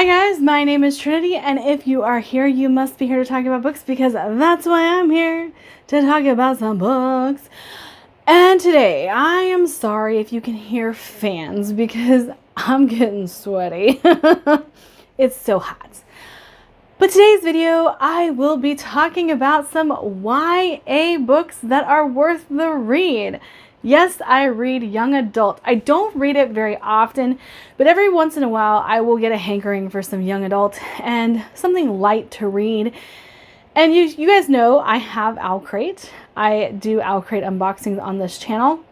Hi guys, my name is Trinity, and if you are here, you must be here to talk about books because that's why I'm here, to talk about some books. And today, I am sorry if you can hear fans because I'm getting sweaty. It's so hot. But today's video, I will be talking about some YA books that are worth the read. Yes, I read young adult. I don't read it very often, but every once in a while I will get a hankering for some young adult and something light to read. And you guys know I have Owlcrate. I do Owlcrate unboxings on this channel.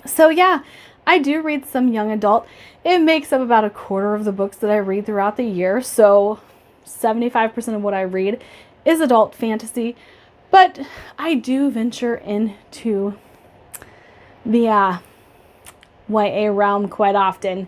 So yeah, I do read some young adult. It makes up about a quarter of the books that I read throughout the year. So 75% of what I read is adult fantasy, but I do venture into the YA realm quite often,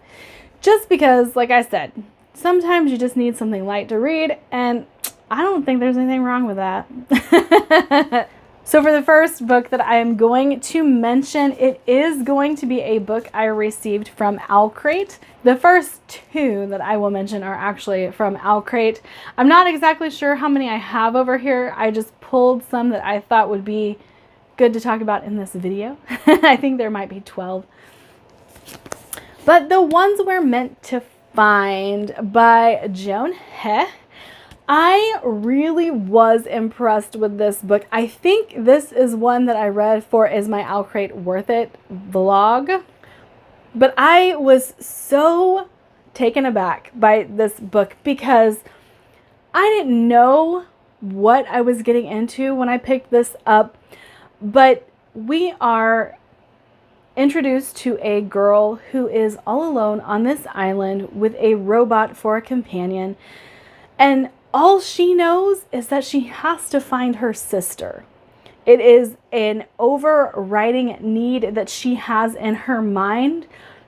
just because, like I said, sometimes you just need something light to read, and I don't think there's anything wrong with that. So for the first book that I am going to mention, it is going to be a book I received from Owlcrate. The first two that I will mention are actually from Owlcrate. I'm not exactly sure how many I have over here. I just pulled some that I thought would be good to talk about in this video. I think there might be 12. But the ones we're meant to find by Joan He. I really was impressed with this book. I think this is one that I read for Is My Owlcrate Worth It vlog. But I was so taken aback by this book because I didn't know what I was getting into when I picked this up. But we are introduced to a girl who is all alone on this island with a robot for a companion. And all she knows is that she has to find her sister. It is an overriding need that she has in her mind,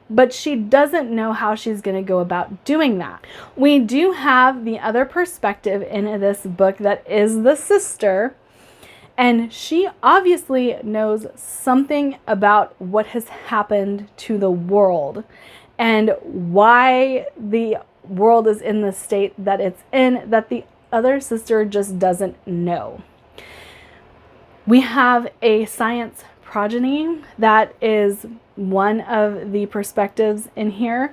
but she doesn't know how she's going to go about doing that. We do have the other perspective in this book that is the sister. And she obviously knows something about what has happened to the world and why the world is in the state that it's in, that the other sister just doesn't know. We have a science progeny that is one of the perspectives in here,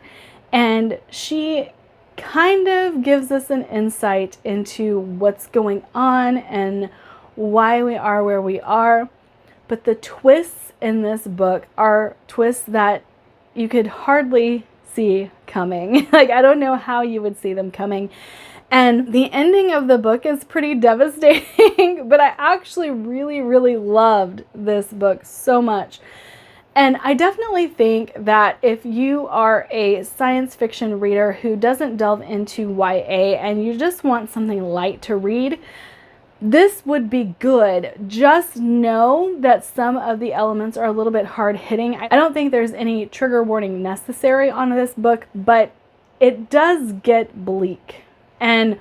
and she kind of gives us an insight into what's going on and why we are where we are. But the twists in this book are twists that you could hardly see coming. Like, I don't know how you would see them coming. And the ending of the book is pretty devastating, but I actually really loved this book so much. And I definitely think that if you are a science fiction reader who doesn't delve into YA and you just want something light to read, this would be good. Just know that some of the elements are a little bit hard hitting. I don't think there's any trigger warning necessary on this book, but it does get bleak. And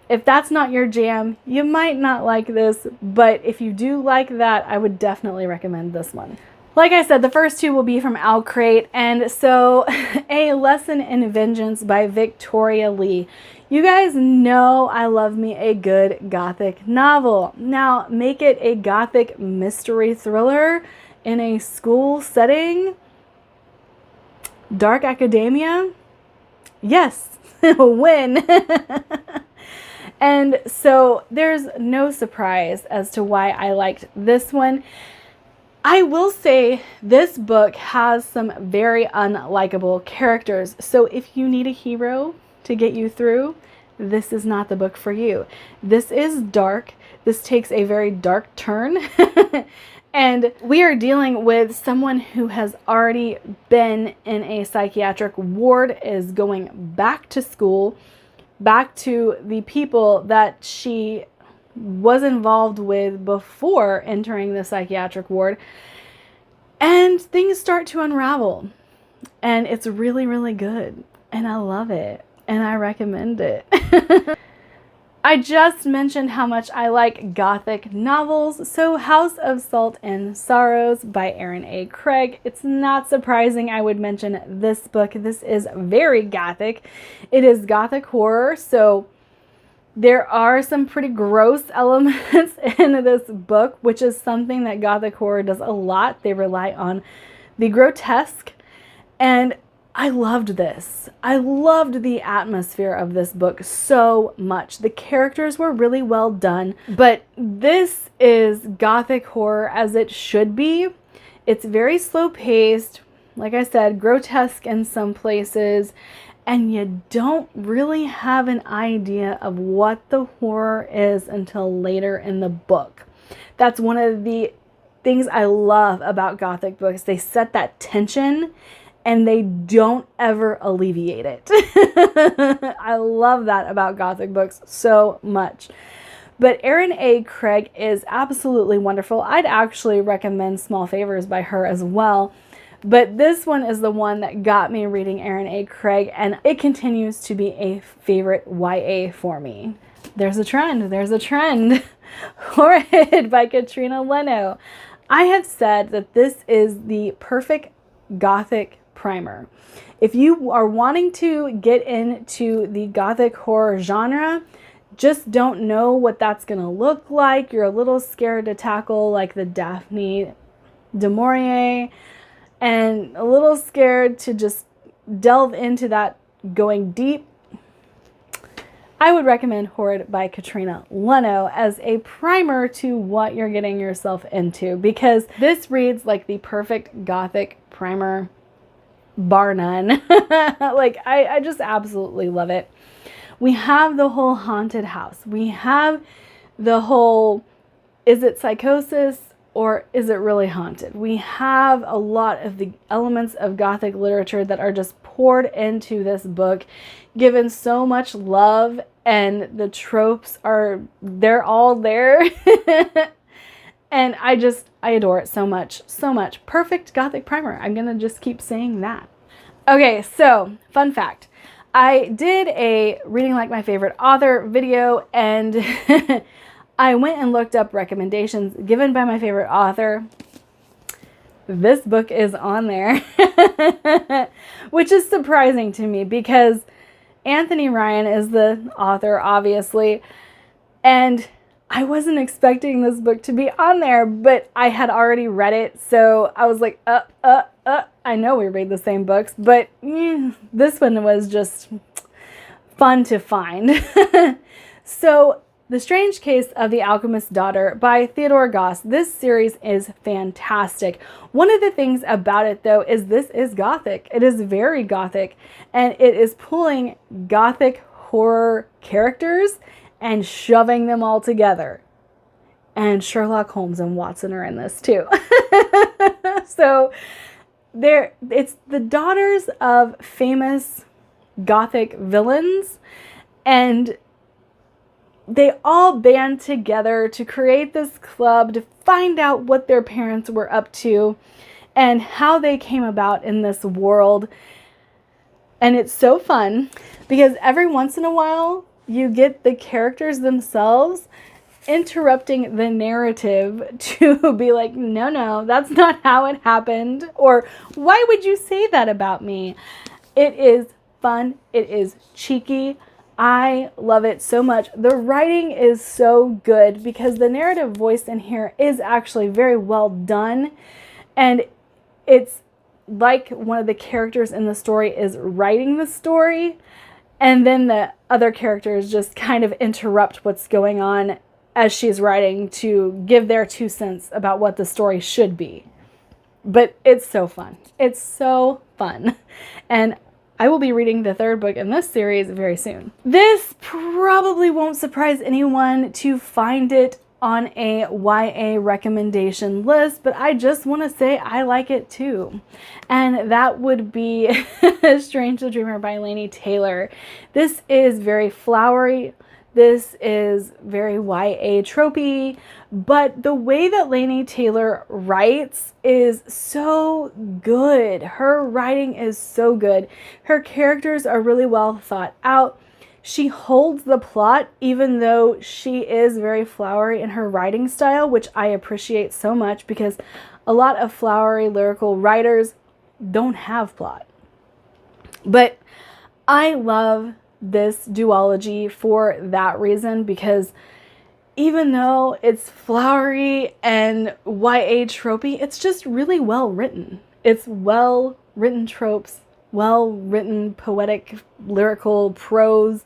if that's not your jam, you might not like this, but if you do like that, I would definitely recommend this one. Like I said, the first two will be from Owlcrate, and so A Lesson in Vengeance by Victoria Lee. You guys know I love me a good gothic novel. Now, make it a gothic mystery thriller in a school setting. Dark academia? Yes, win. And so there's no surprise as to why I liked this one. I will say this book has some very unlikable characters. So if you need a hero to get you through, this is not the book for you. This is dark. This takes a very dark turn. And we are dealing with someone who has already been in a psychiatric ward, is going back to school, back to the people that she was involved with before entering the psychiatric ward, and things start to unravel, and it's really good, and I love it, and I recommend it. I just mentioned how much I like Gothic novels, so House of Salt and Sorrows by Aaron A. Craig. It's not surprising I would mention this book. This is very Gothic. It is Gothic horror, so there are some pretty gross elements in this book, which is something that Gothic horror does a lot. They rely on the grotesque, and I loved this. I loved the atmosphere of this book so much. The characters were really well done, but this is Gothic horror as it should be. It's very slow paced, like I said, grotesque in some places, and you don't really have an idea of what the horror is until later in the book. That's one of the things I love about Gothic books. They set that tension and they don't ever alleviate it. I love that about Gothic books so much. But Aaron A. Craig is absolutely wonderful. I'd actually recommend Small Favors by her as well. But this one is the one that got me reading Aaron A. Craig, and it continues to be a favorite YA for me. There's a trend. There's a trend. Horde by Katrina Leno. I have said that this is the perfect Gothic primer. If you are wanting to get into the Gothic horror genre, just don't know what that's going to look like, you're a little scared to tackle like the Daphne du Maurier, and a little scared to just delve into that going deep, I would recommend Horde by Katrina Leno as a primer to what you're getting yourself into, because this reads like the perfect Gothic primer, bar none. Like, I just absolutely love it. We have the whole haunted house. We have the whole, is it psychosis or is it really haunted? We have a lot of the elements of Gothic literature that are just poured into this book, given so much love, and the tropes they're all there. And I adore it so much, so much. Perfect Gothic primer. I'm going to just keep saying that. Okay, so fun fact. I did a Reading Like My Favorite Author video, and I went and looked up recommendations given by my favorite author. This book is on there, which is surprising to me because Anthony Ryan is the author, obviously, and I wasn't expecting this book to be on there, but I had already read it, so I was like, I know we read the same books, but this one was just fun to find. So, The Strange Case of the Alchemist's Daughter by Theodore Goss. This series is fantastic. One of the things about it, though, is this is Gothic. It is very Gothic, and it is pulling Gothic horror characters and shoving them all together. And Sherlock Holmes and Watson are in this too. So it's the daughters of famous Gothic villains, and they all band together to create this club to find out what their parents were up to and how they came about in this world. And it's so fun because every once in a while you get the characters themselves interrupting the narrative to be like, no, that's not how it happened. Or why would you say that about me? It is fun. It is cheeky. I love it so much. The writing is so good because the narrative voice in here is actually very well done. And it's like one of the characters in the story is writing the story. And then the other characters just kind of interrupt what's going on as she's writing to give their 2 cents about what the story should be. But it's so fun. It's so fun. And I will be reading the 3rd book in this series very soon. This probably won't surprise anyone to find it on a YA recommendation list, but I just want to say I like it too. And that would be Strange the Dreamer by Laini Taylor. This is very flowery. This is very YA tropey, but the way that Laini Taylor writes is so good. Her writing is so good. Her characters are really well thought out. she holds the plot, even though she is very flowery in her writing style, which I appreciate so much because a lot of flowery lyrical writers don't have plot. But I love this duology for that reason, because even though it's flowery and YA tropey, it's just really well written. It's well written tropes, well written poetic lyrical prose.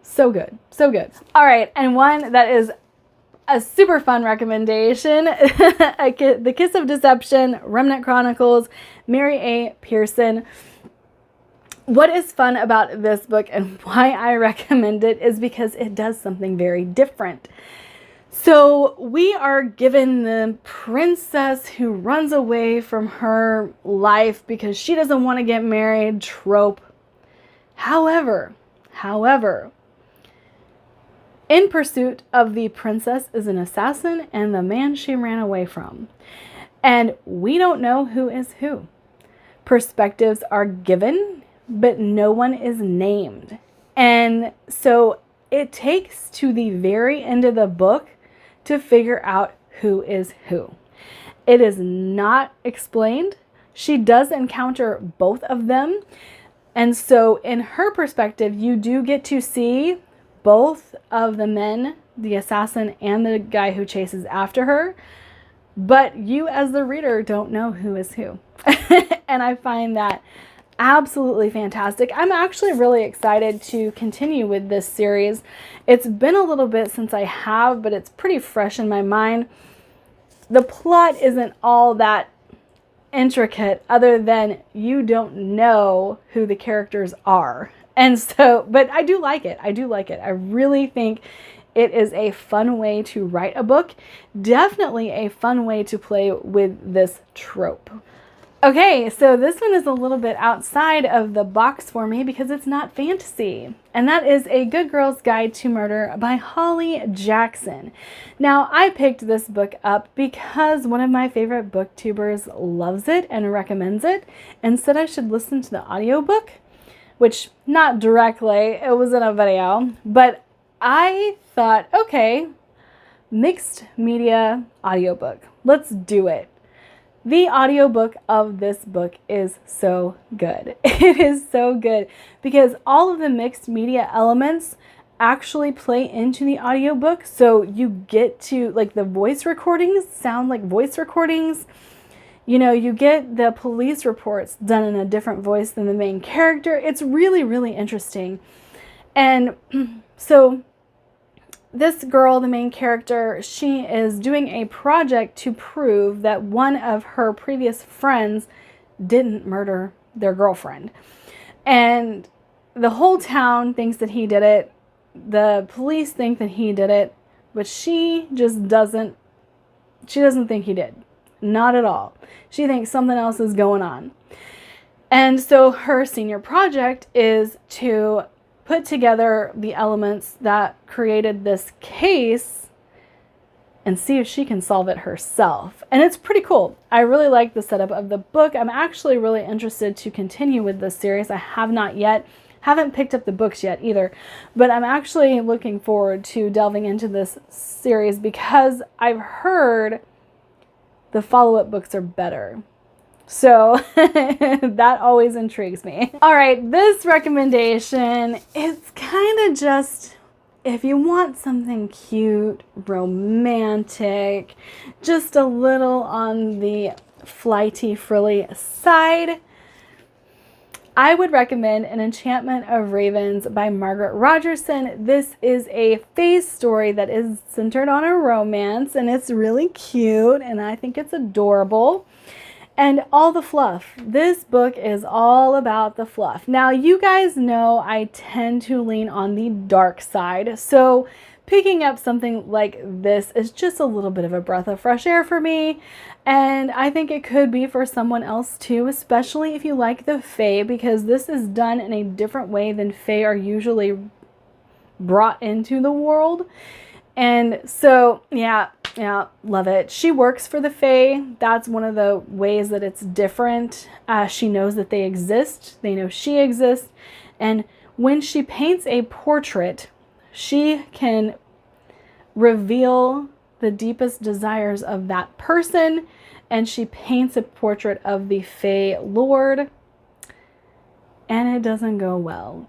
So good, so good. All right, and one that is a super fun recommendation, The Kiss of Deception, Remnant Chronicles, Mary A. Pearson. What is fun about this book and why I recommend it is because it does something very different. So we are given the princess who runs away from her life because she doesn't want to get married trope. However, in pursuit of the princess is an assassin and the man she ran away from. And we don't know who is who. Perspectives are given, but no one is named. And so it takes to the very end of the book to figure out who is who. It is not explained. She does encounter both of them. And so in her perspective, you do get to see both of the men, the assassin and the guy who chases after her, but you as the reader don't know who is who. And I find that absolutely fantastic. I'm actually really excited to continue with this series. It's been a little bit since I have, but it's pretty fresh in my mind. The plot isn't all that intricate other than you don't know who the characters are. And so, but I do like it. I do like it. I really think it is a fun way to write a book. Definitely a fun way to play with this trope. Okay, so this one is a little bit outside of the box for me because it's not fantasy. And that is A Good Girl's Guide to Murder by Holly Jackson. Now, I picked this book up because one of my favorite booktubers loves it and recommends it and said I should listen to the audiobook, which not directly, it was in a video, but I thought, okay, mixed media audiobook, let's do it. The audiobook of this book is so good. It is so good because all of the mixed media elements actually play into the audiobook. So you get to, like, the voice recordings sound like voice recordings. You know, you get the police reports done in a different voice than the main character. It's really, really interesting. And so this girl, the main character, she is doing a project to prove that one of her previous friends didn't murder their girlfriend. And the whole town thinks that he did it. The police think that he did it, but she doesn't think he did. Not at all. She thinks something else is going on. And so her senior project is to put together the elements that created this case and see if she can solve it herself. And it's pretty cool. I really like the setup of the book. I'm actually really interested to continue with this series. I have not yet. Haven't picked up the books yet either. But I'm actually looking forward to delving into this series because I've heard the follow-up books are better. So that always intrigues me. All right, this recommendation, it's kind of just, if you want something cute, romantic, just a little on the flighty, frilly side, I would recommend An Enchantment of Ravens by Margaret Rogerson. This is a fae story that is centered on a romance, and it's really cute, and I think it's adorable. And all the fluff. This book is all about the fluff. Now, you guys know I tend to lean on the dark side, so picking up something like this is just a little bit of a breath of fresh air for me, and I think it could be for someone else too, especially if you like the fae, because this is done in a different way than fae are usually brought into the world. And so, yeah, love it. She works for the fae. That's one of the ways that it's different. She knows that they exist. They know she exists. And when she paints a portrait, she can reveal the deepest desires of that person, and she paints a portrait of the Fae Lord, and it doesn't go well.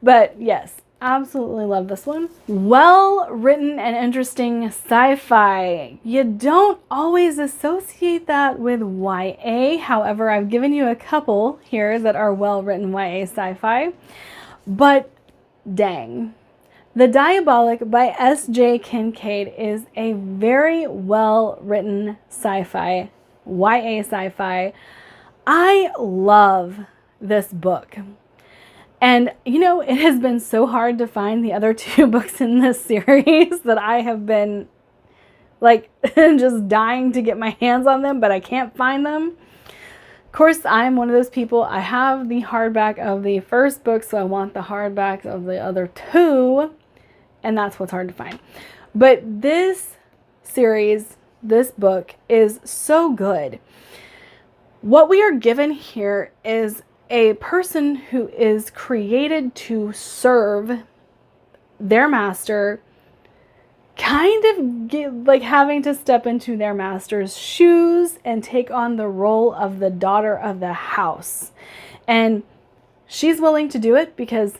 But yes, absolutely love this one. Well written and interesting sci-fi. You don't always associate that with YA. However, I've given you a couple here that are well written YA sci-fi. But dang. The Diabolic by S.J. Kincaid is a very well written sci-fi, YA sci-fi. I love this book. And, you know, it has been so hard to find the other two books in this series that I have been, like, just dying to get my hands on them, but I can't find them. Of course, I'm one of those people. I have the hardback of the first book, so I want the hardback of the other two, and that's what's hard to find. But this series, this book, is so good. What we are given here is a person who is created to serve their master, kind of like having to step into their master's shoes and take on the role of the daughter of the house. And she's willing to do it because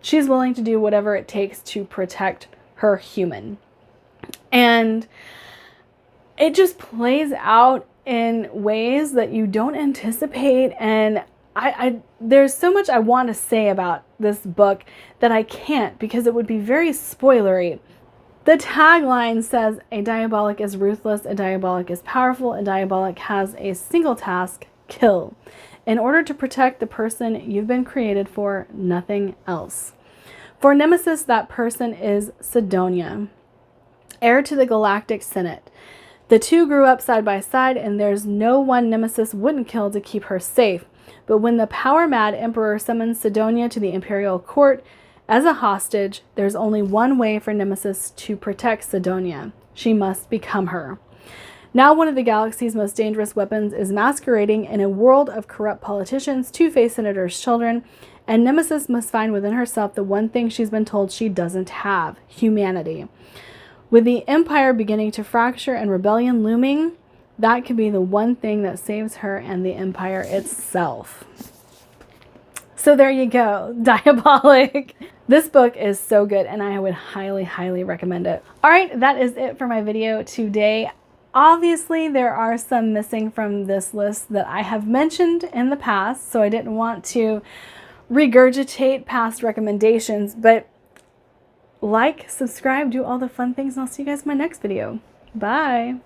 she's willing to do whatever it takes to protect her human. And it just plays out in ways that you don't anticipate. And there's so much I want to say about this book that I can't, because it would be very spoilery. The tagline says, a diabolic is ruthless, a diabolic is powerful, a diabolic has a single task: kill. In order to protect the person you've been created for, nothing else. For Nemesis, that person is Sidonia, heir to the Galactic Senate. The two grew up side by side, and there's no one Nemesis wouldn't kill to keep her safe. But when the power-mad Emperor summons Sidonia to the Imperial Court as a hostage, there's only one way for Nemesis to protect Sidonia. She must become her. Now one of the galaxy's most dangerous weapons is masquerading in a world of corrupt politicians, two-faced senators' children, and Nemesis must find within herself the one thing she's been told she doesn't have: humanity. With the Empire beginning to fracture and rebellion looming, that could be the one thing that saves her and the Empire itself. So there you go, Diabolic. This book is so good, and I would highly, highly recommend it. All right, that is it for my video today. Obviously, there are some missing from this list that I have mentioned in the past, so I didn't want to regurgitate past recommendations, but like, subscribe, do all the fun things, and I'll see you guys in my next video. Bye.